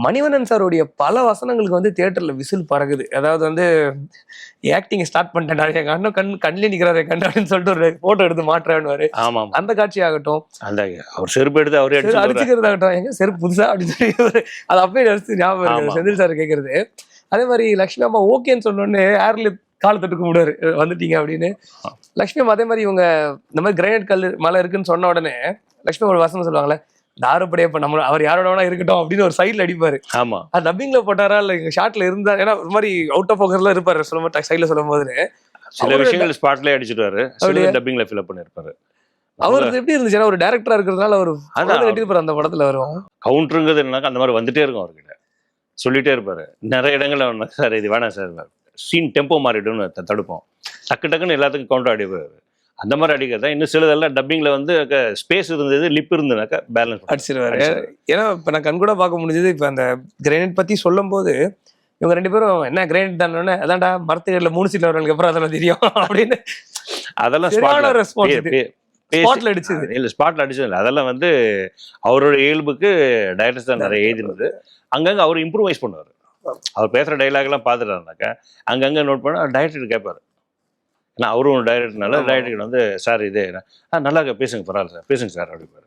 மணிவண்ணன் சாருடைய பல வசனங்களுக்கு வந்து தியேட்டர்ல விசில் பறகுது. அதாவது வந்து ஆக்டிங் ஸ்டார்ட் பண்ணிட்டேன்டா, எங்க அண்ணன் கண்ணிலே நிக்கிறாரு கண்ணு அப்படின்னு சொல்லிட்டு ஒரு போட்டோ எடுத்து மாட்டுறான்னு ஆமாம். அந்த காட்சி ஆகட்டும், அந்த அவர் செருப்பு எடுத்து அவரே அடிச்சுக்கிறதாகட்டும், எங்க செருப்பு புதுசா அப்படின்னு சொல்லி அது அப்பயே நடிச்சு ஞாபகம் இருக்கு செந்தில் சார் கேட்கறது. அதே மாதிரி லட்சுமி அம்மா ஓகேன்னு சொன்னோடனே ஏர்ல கால் தொட்டு கும்பிடுவாரு வந்துட்டீங்க அப்படின்னு. லட்சுமி அம்மா அதே மாதிரி இவங்க இந்த மாதிரி கிரைனட் கல் மலை இருக்குன்னு சொன்ன உடனே லட்சுமி ஒரு வசனம் சொல்லுவாங்களே, தாருப்படியே இப்ப நம்ம அவர் யாரோட வேணா இருக்கட்டும் அப்படின்னு ஒரு சைட்ல அடிப்பாரு. ஆமா, அது டப்பிங்ல போட்டாரா இல்ல ஷார்ட்ல இருந்தா, ஏன்னா ஒரு மாதிரி அவுட் ஆஃப் ஃபோக்கஸ்ல இருப்பாரு சொல்லும் சைட்ல சொல்லும் போது சில விஷயங்கள் ஸ்பாட்லயே அடிச்சுட்டாரு, டப்பிங்ல ஃபில் பண்ணிருப்பாரு. அவருக்கு எப்படி இருந்துச்சுன்னா ஒரு டைரக்டரா இருக்கிறதுனால ஒரு கட்டிருப்பாரு அந்த படத்துல வரும் கவுண்டருங்கிறது என்னன்னா அந்த மாதிரி வந்துட்டே இருக்கும் அவர்கிட்ட, சொல்லிட்டே இருப்பாரு நிறைய இடங்கள்ல. சார் இது வேணாம் சார், சீன் டெம்போ மாறிடும்னு தடுப்போம், டக்கு டக்குன்னு எல்லாத்துக்கும் கவுண்டர் அடிப்பாரு. அந்த மாதிரி அடிக்கிறதா. இன்னும் சிலதெல்லாம் டப்பிங்ல வந்து ஸ்பேஸ் இருந்தது, லிப் இருந்ததுனாக்கா பேலன்ஸ் அடிச்சிருவாரு. ஏன்னா இப்ப நான் கண் கூட பார்க்க முடிஞ்சது. இப்ப அந்த கிரைனட் பத்தி சொல்லும் போது இவங்க 2 பேரும் என்ன கிரைனட் தானே, அதான்டா மரத்துக்கடல 3 சீட்ல வரவங்களுக்கு அப்புறம் அதெல்லாம் தெரியும் அப்படின்னு அதெல்லாம் ஸ்பாட்ல அடிச்சது இல்ல, ஸ்பாட்ல அடிச்சது இல்லை. அதெல்லாம் வந்து அவரோட இயல்புக்கு டைரக்டர் தான் நிறைய எழுதினது. அங்கங்க அவர் இம்ப்ரூவைஸ் பண்ணுவார். அவர் பேசுற டைலாக் எல்லாம் பார்த்துட்டாருனாக்கா அங்கங்க நோட் பண்ண டைரக்டர் கேட்பாரு. ஏன்னா அவரும் டைரக்டர்னால டைரக்டர் வந்து சார் இது நல்லா பேசுங்க, பரவாயில்ல சார் பேசுங்க சார் அப்படிப்பாரு.